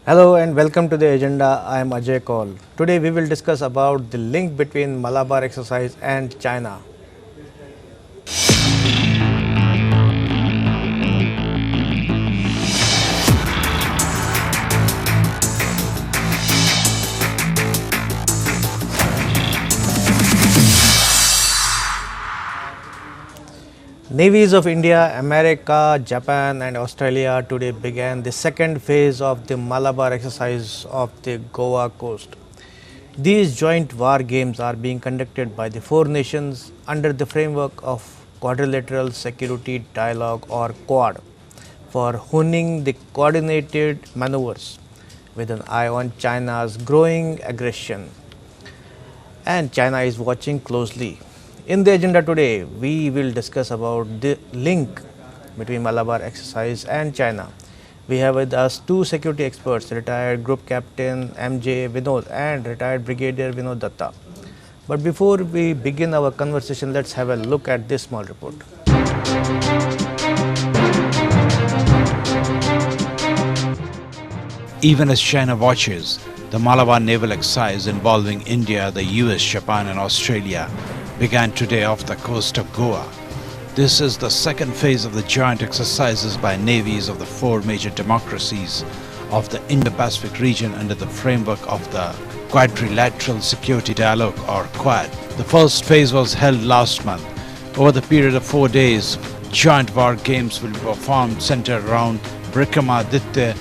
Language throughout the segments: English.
Hello and welcome to the agenda. I am Ajay Kaul. Today we will discuss about the link between Malabar exercise and China. Navies of India, America, Japan and Australia today began the second phase of the Malabar exercise of the Goa coast. These joint war games are being conducted by the four nations under the framework of Quadrilateral Security Dialogue or Quad for honing the coordinated maneuvers with an eye on China's growing aggression. And China is watching closely. In the agenda today, we will discuss about the link between Malabar exercise and China. We have with us two security experts, retired Group Captain MJ Vinod and retired Brigadier Vinod Datta. But before we begin our conversation, let's have a look at this small report. Even as China watches, the Malabar naval exercise involving India, the US, Japan and Australia began today off the coast of Goa. This is the second phase of the joint exercises by navies of the four major democracies of the Indo-Pacific region under the framework of the Quadrilateral Security Dialogue or Quad. The first phase was held last month. Over the period of 4 days, joint war games will be performed centered around Vikramaditya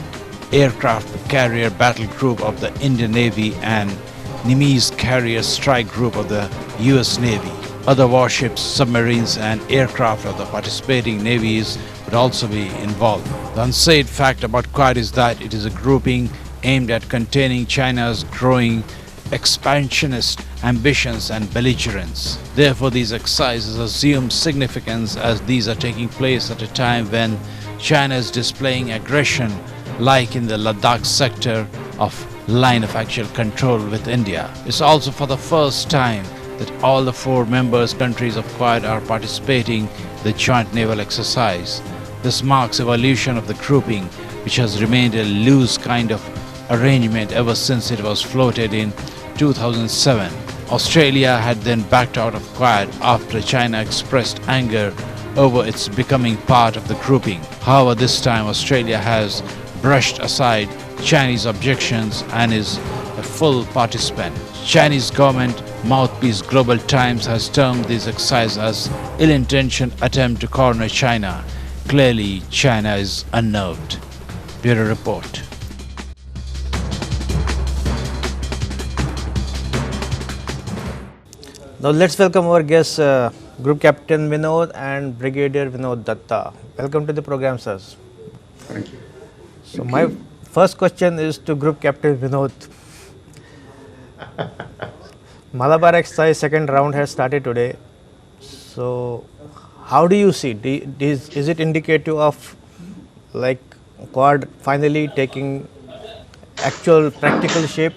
aircraft carrier battle group of the Indian Navy and Nimitz carrier strike group of the US Navy. Other warships, submarines and aircraft of the participating navies would also be involved. The unsaid fact about Quad is that it is a grouping aimed at containing China's growing expansionist ambitions and belligerence. Therefore, these exercises assume significance as these are taking place at a time when China is displaying aggression like in the Ladakh sector of line of actual control with India. It's also for the first time that all the four members countries of Quad are participating in the joint naval exercise. This marks evolution of the grouping, which has remained a loose kind of arrangement ever since it was floated in 2007. Australia had then backed out of Quad after China expressed anger over its becoming part of the grouping. However, this time Australia has brushed aside Chinese objections and is a full participant. Chinese government mouthpiece Global Times has termed this exercise as ill-intentioned attempt to corner China. Clearly, China is unnerved. Bureau Report. Now let's welcome our guests, Group Captain Vinod and Brigadier Vinod Datta. Welcome to the program, sirs. Thank you. So my first question is to Group Captain Vinod. Malabar exercise second round has started today. So how do you see? Is it indicative of like Quad finally taking actual practical shape?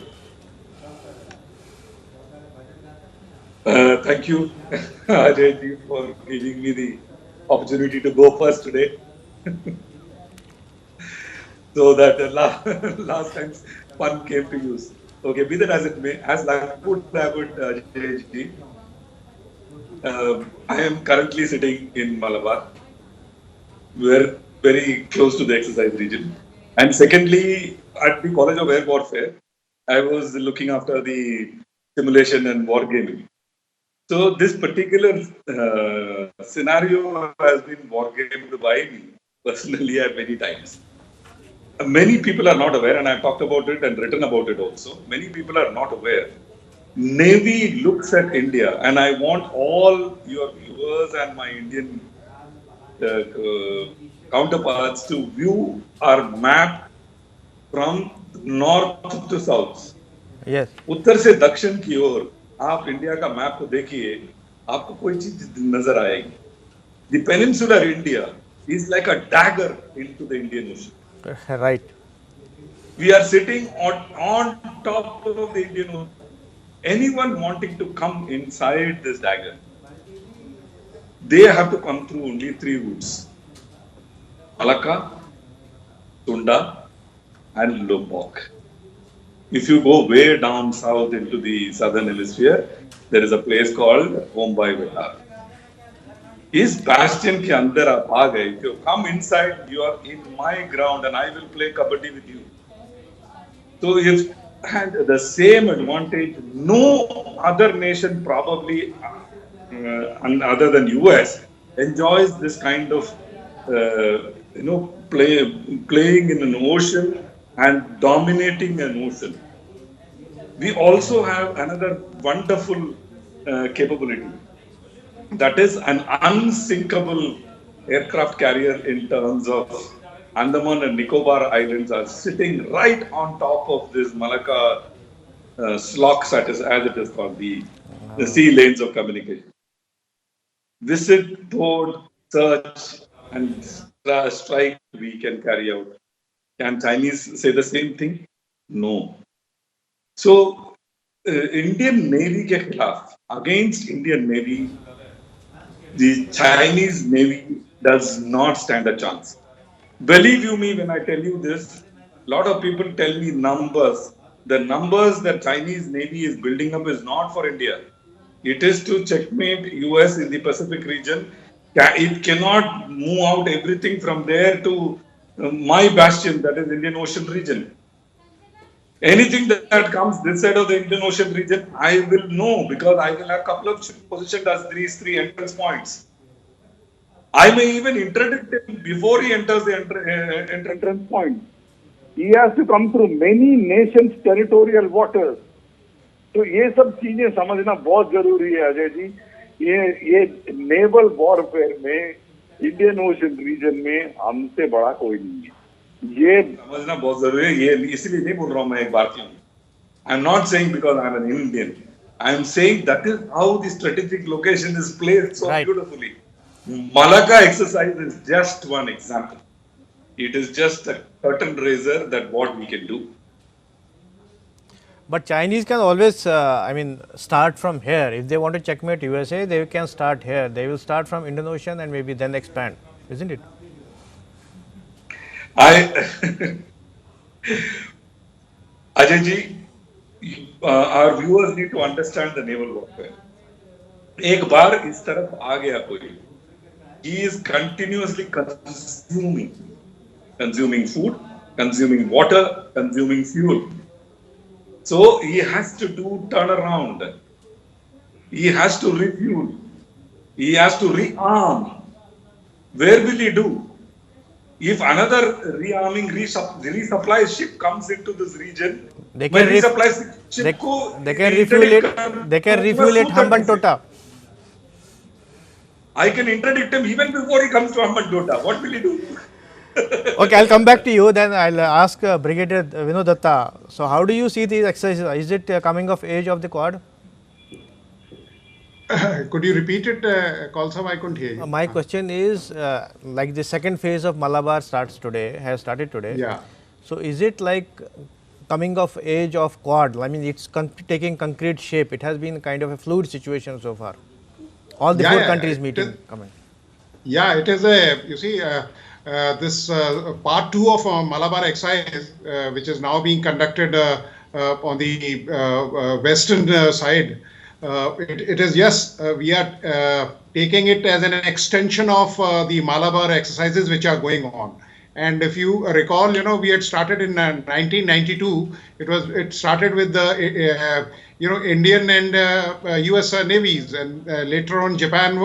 Thank you, Ajay ji, for giving me the opportunity to go first today. So that last time's fun came to use. Okay, be that as it may, as luck would have it, Ajay ji, I am currently sitting in Malabar. We're very close to the exercise region. And secondly, at the College of Air Warfare, I was looking after the simulation and wargaming. So this particular scenario has been wargamed by me personally at many times. Many people are not aware, and I've talked about it and written about it also. Many people are not aware. Navy looks at India, and I want all your viewers and my Indian counterparts to view our map from north to south. Yes. उत्तर से दक्षिण की ओर आप India का map को देखिए, आपको कोई चीज नजर आएगी. The peninsular India is like a dagger into the Indian Ocean. Right. We are sitting on top of the Indian Ocean. Anyone wanting to come inside this dagger, they have to come through only three routes: Malacca, Tunda, and Lombok. If you go way down south into the southern hemisphere, there is a place called Mumbai Vihar. इस bastion के अंदर आप आ गए, if you come inside, you are in my ground and I will play kabaddi with you. So if had the same advantage, no other nation probably, other than US, enjoys this kind of playing in an ocean and dominating an ocean. We also have another wonderful capability, that is an unsinkable aircraft carrier in terms of Andaman and Nicobar Islands are sitting right on top of this Malacca SLOCs, as it is called, the sea lanes of communication. Visit, board, search, and strike we can carry out. Can Chinese say the same thing? No. So, Indian Navy ke khilaf, against Indian Navy, the Chinese Navy does not stand a chance. Believe you me when I tell you this, a lot of people tell me numbers. The numbers that Chinese Navy is building up is not for India. It is to checkmate US in the Pacific region. It cannot move out everything from there to my bastion, that is Indian Ocean region. Anything that comes this side of the Indian Ocean region, I will know because I will have a couple of ships positioned as these three entrance points. I may even interdict him before he enters the entrance point. He has to come through many nations' territorial waters. तो ये सब चीजें समझना बहुत जरूरी है अजय जी. ये naval warfare में इंडियन ओशन रीजन में हमसे बड़ा कोई नहीं है. ये समझना बहुत जरूरी है. ये इसलिए नहीं बोल रहा हूँ मैं एक भारतीय हूँ. I am not saying because I am an Indian. I am saying that is how the strategic location is placed so beautifully. Malacca exercise is just one example. It is just a curtain raiser that what we can do. But Chinese can always, start from here. If they want to checkmate USA, they can start here. They will start from Indian Ocean and maybe then expand, isn't it? Ajay ji, our viewers need to understand the naval warfare. एक बार इस तरफ आ गया कोई, he is continuously consuming food, consuming water, consuming fuel. So he has to do turnaround. He has to refuel. He has to rearm. Where will he do? If another rearming, resupply ship comes into this region, they can refuel it Hambantota. I can interdict him even before he comes to Hambantota. What will he do? Okay, I'll come back to you. Then I'll ask Brigadier Vinod Datta. So, how do you see these exercises? Is it coming of age of the Quad? Could you repeat it, Kalsam? I couldn't hear you. My question is, like the second phase of Malabar has started today. Yeah. So, is it like coming of age of Quad? I mean, it's taking concrete shape. It has been kind of a fluid situation so far. All the four countries meeting coming. Yeah, it is this part 2 of Malabar exercise, which is now being conducted on the western side. It is, yes, we are taking it as an extension of the Malabar exercises which are going on. And if you recall, we had started in 1992. It started with the Indian and US navies, and later on Japan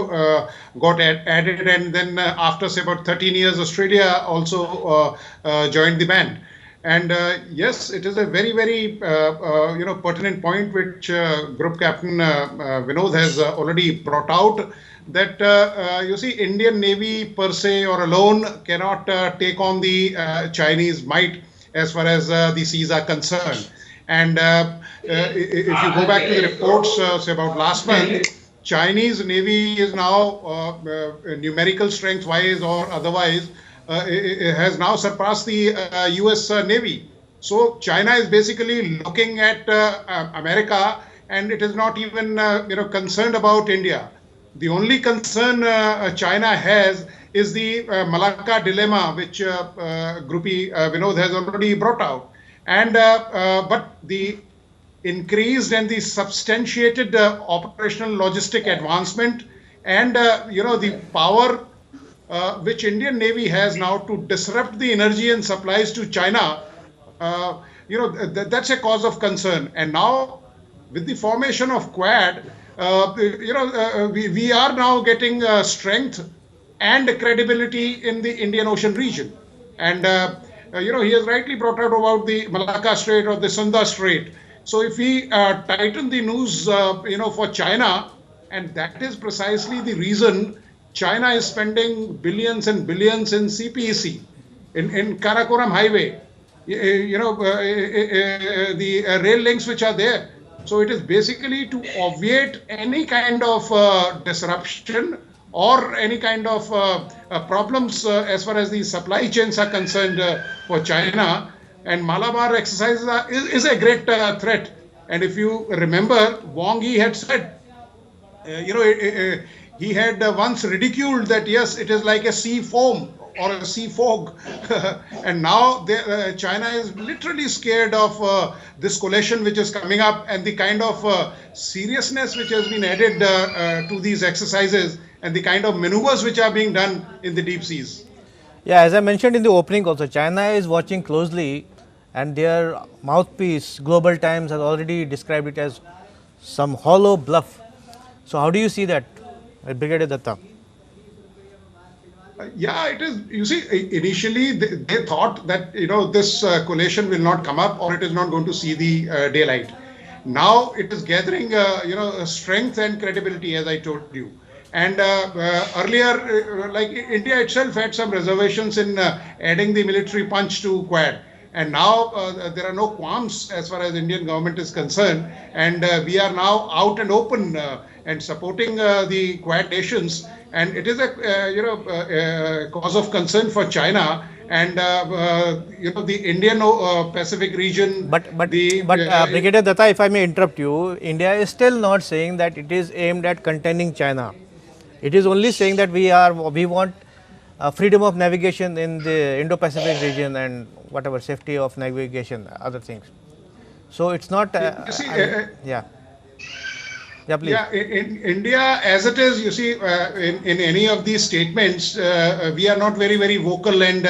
got added, and then after say about 13 years, Australia also joined the band. And yes, it is a very, very pertinent point which Group Captain Vinod has already brought out, that you see, Indian Navy per se or alone cannot take on the Chinese might as far as the seas are concerned. And if you go back to the reports, say about last month, Chinese Navy is now numerical strength wise or otherwise, it has now surpassed the US Navy. So China is basically looking at America, and it is not even concerned about India. The only concern China has is the Malacca dilemma, which Groupie Vinod has already brought out. And but the increased and the substantiated operational logistic advancement and the power which Indian Navy has now to disrupt the energy and supplies to China, that's a cause of concern. And now, with the formation of Quad, we are now getting strength and credibility in the Indian Ocean region. And he has rightly brought out about the Malacca Strait or the Sunda Strait. So if we tighten the noose, for China, and that is precisely the reason China is spending billions and billions in CPEC, in Karakoram Highway, the rail links which are there. So it is basically to obviate any kind of disruption or any kind of problems as far as the supply chains are concerned for China. And Malabar exercises is a great threat. And if you remember, Wang Yi had said, he had once ridiculed that, yes, it is like a sea foam or a sea fog. And now China is literally scared of this coalition which is coming up and the kind of seriousness which has been added to these exercises and the kind of maneuvers which are being done in the deep seas. Yeah, as I mentioned in the opening also, China is watching closely, and their mouthpiece, Global Times, has already described it as some hollow bluff. So how do you see that, Brigadier Datta? Yeah, it is. You see, initially they thought that this coalition will not come up or it is not going to see the daylight. Now it is gathering strength and credibility, as I told you. And earlier, like India itself had some reservations in adding the military punch to Quad. And now there are no qualms as far as Indian government is concerned. And we are now out and open and supporting the Quad nations. And it is a cause of concern for China and the Indian Pacific region. But Brigadier Datta, if I may interrupt you, India is still not saying that it is aimed at containing China. It is only saying that we want freedom of navigation in the Indo-Pacific region and whatever safety of navigation, other things. So it's not. Yeah, please. Yeah, in India, as it is, you see, in any of these statements, we are not very, very vocal and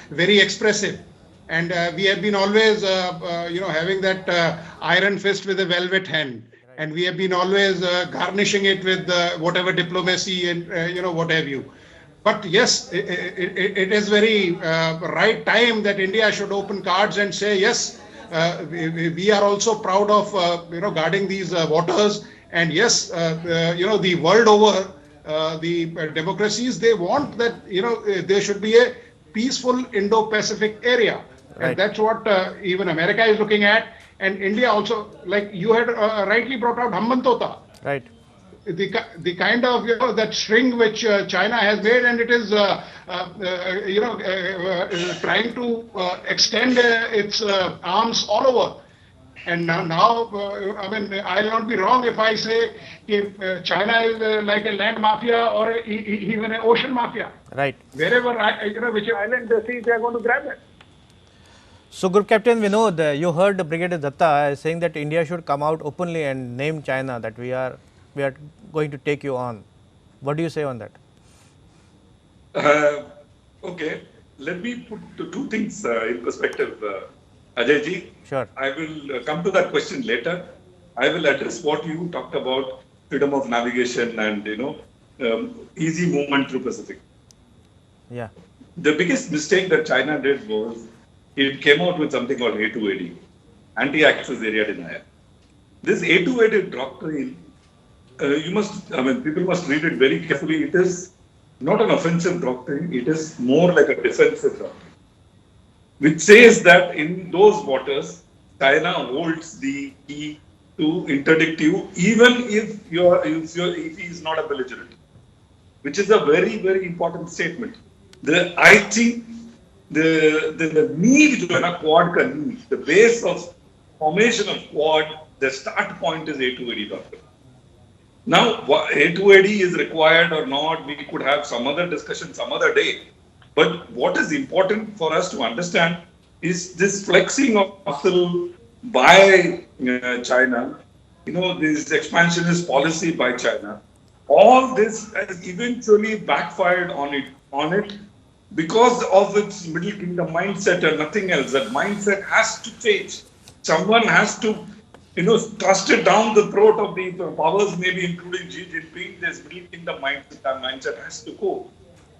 very expressive. And we have been always, having that iron fist with a velvet hand. And we have been always garnishing it with whatever diplomacy and, what have you. But yes, it is very right time that India should open cards and say, yes, we are also proud of, guarding these waters. And yes, the world over, the democracies, they want that, there should be a peaceful Indo-Pacific area. Right. And that's what even America is looking at. And India also, like you had rightly brought out Hambantota. Right. The kind of, that string which China has made, and it is, trying to extend its arms all over. And now, I'll not be wrong if I say China is like a land mafia or even an ocean mafia. Right. Wherever, which island they see, they are going to grab it. So, Group Captain Vinod, you heard Brigadier Datta saying that India should come out openly and name China, that we are going to take you on. What do you say on that? Okay, let me put two things in perspective, Ajay ji. Sure. I will come to that question later. I will address what you talked about, freedom of navigation and easy movement through Pacific. Yeah. The biggest mistake that China did was it came out with something called A2AD, anti-access area denial. This A2AD doctrine, people must read it very carefully. It is not an offensive doctrine. It is more like a defensive doctrine, which says that in those waters, China holds the key to interdict you, even if he is not a belligerent, which is a very, very important statement. I think the need to a Quad ka need, the base of formation of Quad, the start point is A2AD doctrine. Now, A2AD is required or not, we could have some other discussion some other day. But what is important for us to understand is this flexing of muscle by China, this expansionist policy by China. All this has eventually backfired on it because of its Middle Kingdom mindset and nothing else. That mindset has to change. Someone has to, thrust it down the throat of the powers, maybe including Xi Jinping. This Middle Kingdom mindset has to go.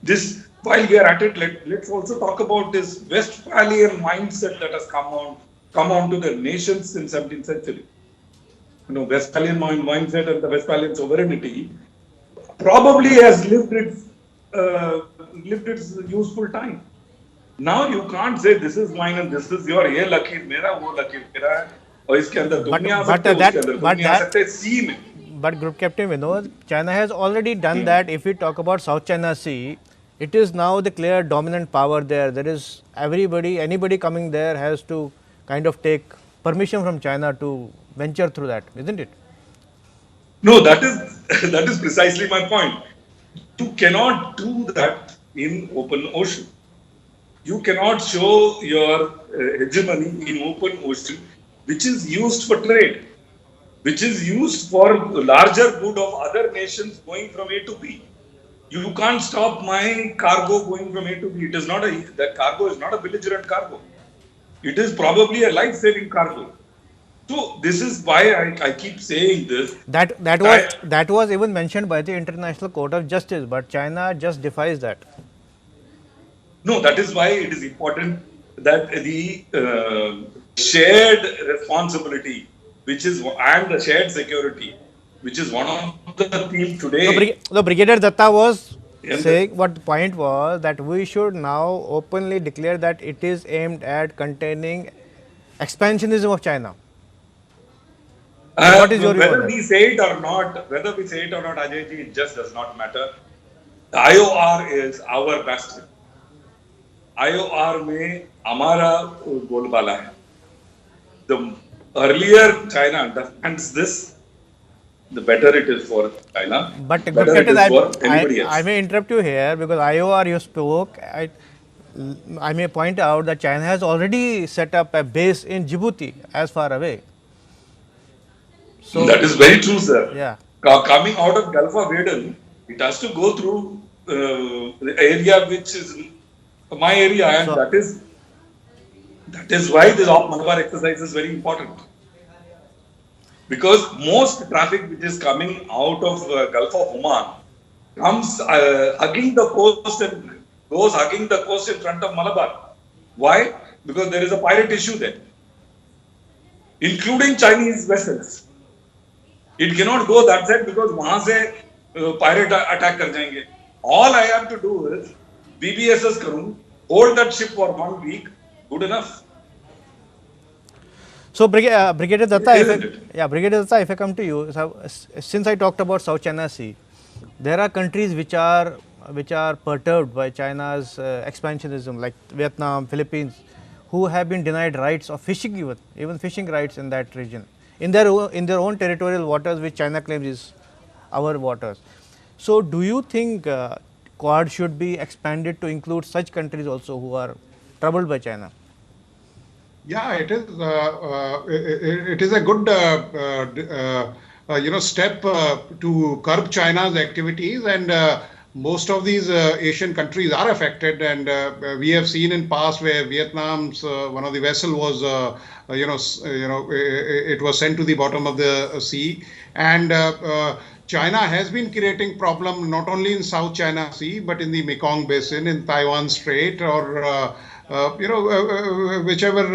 This, while we are at it, let's also talk about this Westphalian mindset that has come on to the nations since 17th century. Westphalian mindset and the Westphalian sovereignty probably has lived its useful time. Now you can't say this is mine and this is your. ये लकीर मेरा, वो लकीर मेरा है, और इसके अंदर तुम नहीं आ सकते, उसके अंदर तुम नहीं आ सकते. सी में. But Group Captain Vinod, China has already done that. If we talk about South China Sea, it is now the clear dominant power there. There is anybody coming there has to kind of take permission from China to venture through that, isn't it? No, that is precisely my point. You cannot do that in open ocean. You cannot show your hegemony in open ocean, which is used for trade, which is used for larger good of other nations going from A to B. You can't stop my cargo going from A to B. That cargo is not a belligerent cargo. It is probably a life-saving cargo. So this is why I keep saying this. That was even mentioned by the International Court of Justice, but China just defies that. No, that is why it is important that the shared responsibility, and the shared security, which is one of the themes today. The Brigadier Datta was saying, what the point was that we should now openly declare that it is aimed at containing expansionism of China. What is your view on Whether that? we say it or not, Ajay ji, it just does not matter. The IOR is our bastion. IOR में हमारा बोलबाला है. The earlier China understands this, the better it is for China. But better it is for anybody else. I may interrupt you here because IOR you spoke. I may point out that China has already set up a base in Djibouti as far away. So that is very true, sir. Yeah. Coming out of Gulf of Aden, it has to go through the area which is my area, and that is why this Malabar exercise is very important. Because most traffic which is coming out of Gulf of Oman comes hugging the coast and goes hugging the coast in front of Malabar. Why? Because there is a pirate issue there, including Chinese vessels. It cannot go that side because वहाँ से pirate attack कर जाएंगे. All I have to do is BBSS करूँ, hold that ship for 1 week, good enough. So, Brigadier Datta, Isn't it? Brigadier Datta, if I come to you, since I talked about South China Sea, there are countries which are perturbed by China's expansionism, like Vietnam, Philippines, who have been denied rights of fishing, even fishing rights in that region, in their own territorial waters, which China claims is our waters. So, do you think Quad should be expanded to include such countries also who are troubled by China? Yeah, it is. It is a good, step to curb China's activities, and most of these Asian countries are affected. And we have seen in past where Vietnam's one of the vessel was, it was sent to the bottom of the sea, and China has been creating problem not only in South China Sea but in the Mekong Basin, in Taiwan Strait, or whichever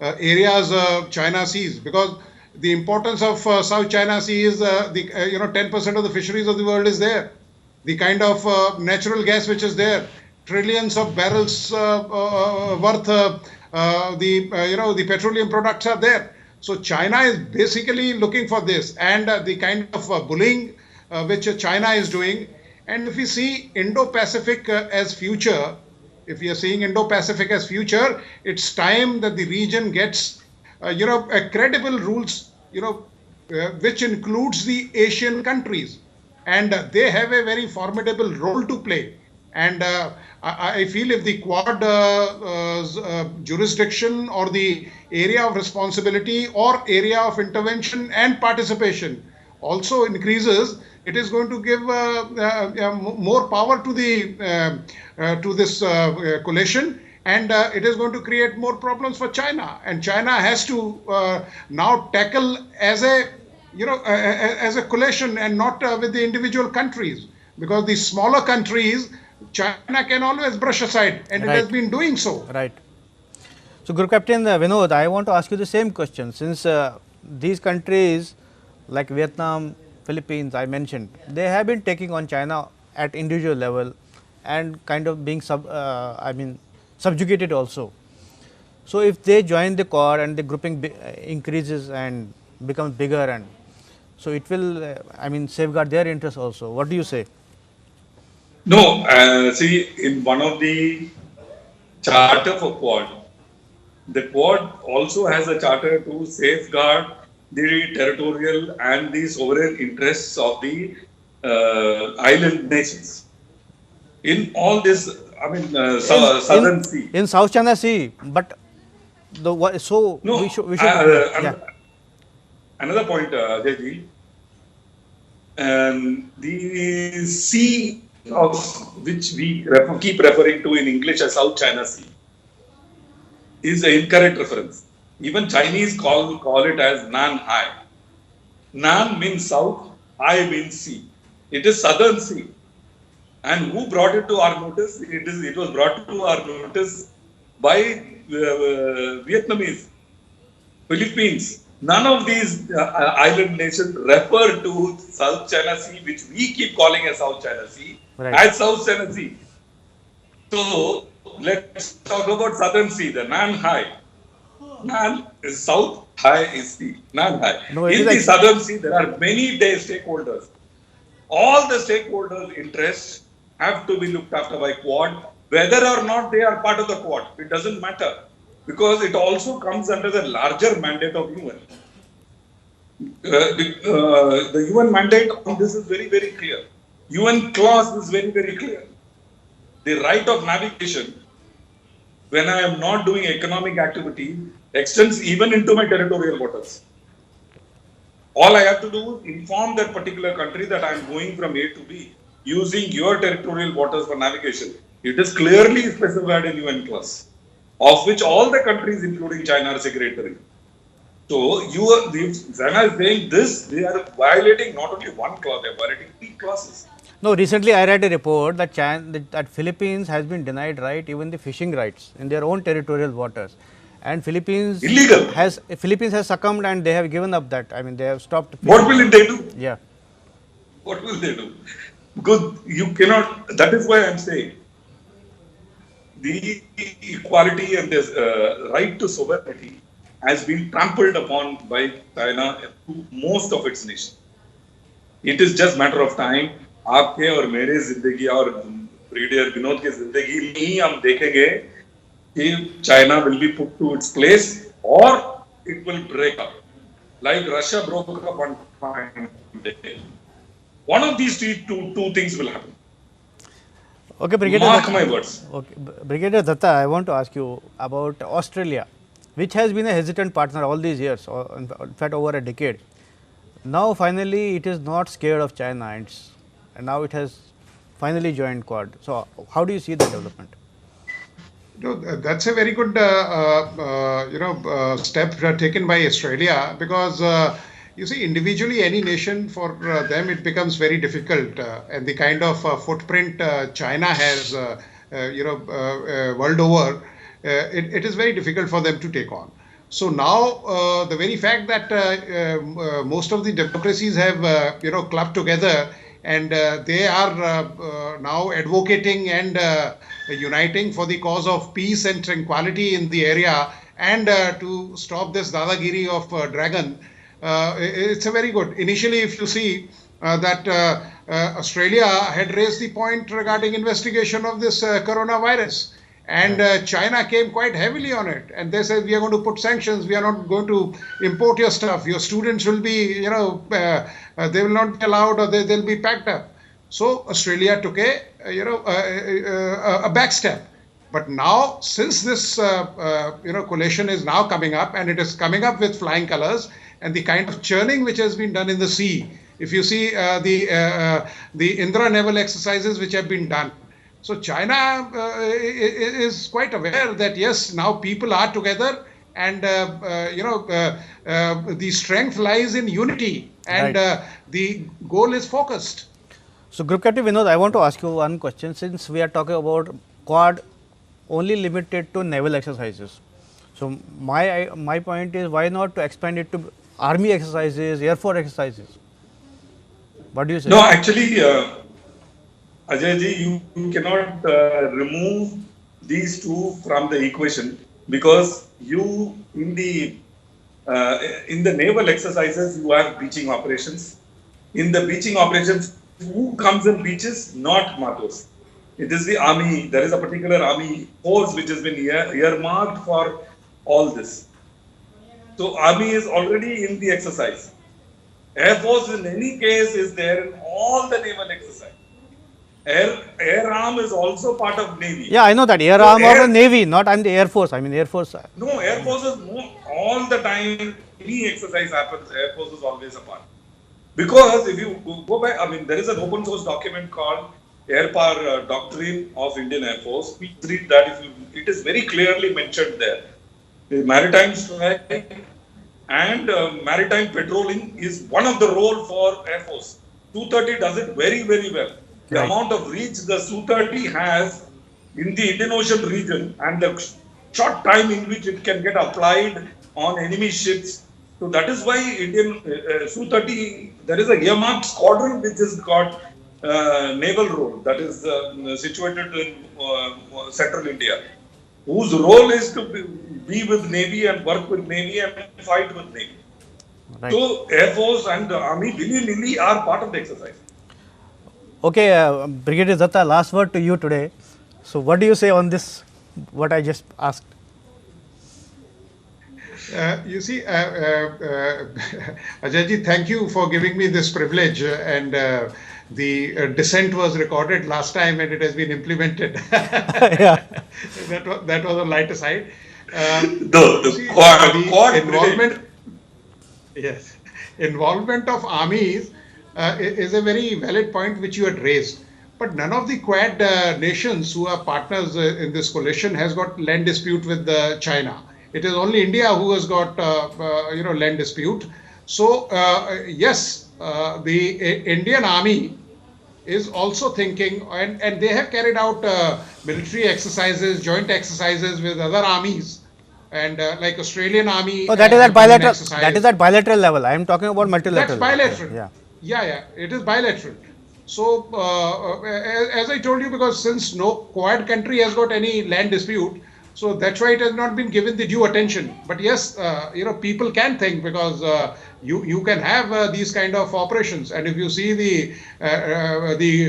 areas China sees, because the importance of South China Sea is 10% of the fisheries of the world is there. The kind of natural gas which is there, trillions of barrels worth the petroleum products are there. So China is basically looking for this, and the kind of bullying which China is doing. And if we see Indo-Pacific as future, if we are seeing Indo-Pacific as future, it's time that the region gets, credible rules, which includes the Asian countries. And they have a very formidable role to play. And I feel if the Quad jurisdiction or the area of responsibility or area of intervention and participation also increases, it is going to give more power to the to this coalition, and it is going to create more problems for China. And China has to now tackle as a as a coalition and not with the individual countries, because the smaller countries China can always brush aside, and it has been doing so. Right. So, Group Captain Vinod, I want to ask you the same question. Since these countries like Vietnam, Philippines, I mentioned, they have been taking on China at individual level and kind of being subjugated also. So, if they join the Quad and the grouping increases and becomes bigger, and so it will, safeguard their interests also. What do you say? No, see, in one of the charter for Quad, the Quad also has a charter to safeguard the territorial and the sovereign interests of the island nations. In all this, Southern Sea. In South China Sea, but so No, we should another point, Jayji, the sea of which we keep referring to in English as South China Sea is an incorrect reference. Even Chinese call it as Nan Hai. Nan means south, Hai means sea. It is Southern Sea. And who brought it to our notice? It was brought to our notice by Vietnamese, Philippines. None of these island nations refer to South China Sea, which we keep calling as South China Sea, as South China Sea. So let's talk about Southern Sea, the Nan Hai. Nan is south, Hai is sea. Nan Hai. In the Southern Sea, there are many stakeholders. All the stakeholders' interests have to be looked after by Quad, whether or not they are part of the Quad. It doesn't matter, because it also comes under the larger mandate of UN. The UN mandate on this is very, very clear. UN clause is very, very clear. The right of navigation, when I am not doing economic activity, extends even into my territorial waters. All I have to do is inform that particular country that I am going from A to B using your territorial waters for navigation. It is clearly specified in UN clause, of which all the countries, including China, are signatory. So, China is saying this, they are violating not only one clause, they are violating 3 clauses. No, recently I read a report that that Philippines has been denied even the fishing rights in their own territorial waters, and Philippines illegal has succumbed and they have given up that. They have stopped. What will they do? Yeah. What will they do? Because you cannot. That is why I am saying the equality and this right to sovereignty has been trampled upon by China to most of its nations. It is just matter of time. आपके और मेरे जिंदगी और brigadier Vinod की जिंदगी में ही हम देखेंगे कि China will be put to its place or it will break up like Russia broke up one fine day. One of these two things will happen. Okay, Brigadier. Mark my words. Okay, Brigadier Datta, I want to ask you about Australia, which has been a hesitant partner all these years, or in fact over a decade. Now finally it is not scared of China, and now it has finally joined Quad. So how do you see the development? That's a very good step taken by Australia, because you see, individually any nation, for them it becomes very difficult, and the kind of footprint China has world over, it is very difficult for them to take on. So now the very fact that most of the democracies have clubbed together, and they are now advocating and uniting for the cause of peace and tranquility in the area, and to stop this dadagiri of Dragon. It's a very good. Initially, if you see that Australia had raised the point regarding investigation of this coronavirus, And China came quite heavily on it, and they said, we are going to put sanctions. We are not going to import your stuff. Your students will be, they will not be allowed, or they'll be packed up. So Australia took a back step. But now, since this coalition is now coming up, and it is coming up with flying colors, and the kind of churning which has been done in the sea, if you see the Indra naval exercises which have been done, so China is quite aware that yes, now people are together, and the strength lies in unity, and Right. the goal is focused. So, Group Captain Vinod, I want to ask you one question. Since we are talking about Quad only limited to naval exercises, so my point is, why not to expand it to army exercises, air force exercises? What do you say? No, actually, Ajay ji, you cannot remove these two from the equation, because you in the naval exercises you have beaching operations. In the beaching operations, who comes and beaches? Not Matos. It is the army. There is a particular army force which has been earmarked for all this. So army is already in the exercise. Air Force in any case is there in all the naval exercise. Air arm is also part of Navy. Yeah, I know that air So arm of the Navy, not I'm the Air Force. I mean Air Force. No, Air Force is all the time. Any exercise happens, Air Force is always a part. Because if you go back, I mean, there is an open source document called Air Power Doctrine of Indian Air Force. Please read that. It is very clearly mentioned there. The maritime strike and maritime patrolling is one of the role for Air Force. Su-30 does it very, very well. The Right. amount of reach the Su-30 has in the Indian Ocean region, and the short time in which it can get applied on enemy ships. So that is why Indian Su-30, there is a earmarked squadron which has got naval role, that is situated in central India, whose role is to be with Navy and work with Navy and fight with Navy. Right. So Air Force and the Army willy-nilly are part of the exercise. Okay, Brigadier Datta, last word to you today. So, what do you say on this? What I just asked. You see, Ajayji, thank you for giving me this privilege, and the dissent was recorded last time, and it has been implemented. Yeah. That was a lighter side. The quad involvement, yes, involvement of armies is a very valid point which you had raised. But none of the Quad nations who are partners in this coalition has got land dispute with China. It is only India who has got land dispute. So yes, the Indian Army is also thinking, and they have carried out military exercises, joint exercises with other armies, and like Australian Army. Oh, that is have at done an bilateral. exercise. That is at bilateral level. I am talking about multilateral. That's bilateral. Yeah. Yeah, it is bilateral. So, as I told you, because since no Quad country has got any land dispute, so that's why it has not been given the due attention. But yes, people can think, because you can have these kind of operations. And if you see the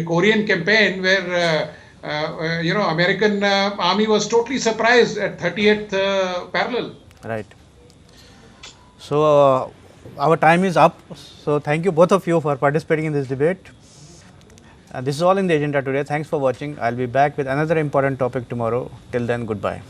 Korean campaign, where American army was totally surprised at 38th parallel. Right. So, our time is up. So, thank you both of you for participating in this debate. This is all in the agenda today. Thanks for watching. I will be back with another important topic tomorrow. Till then, goodbye.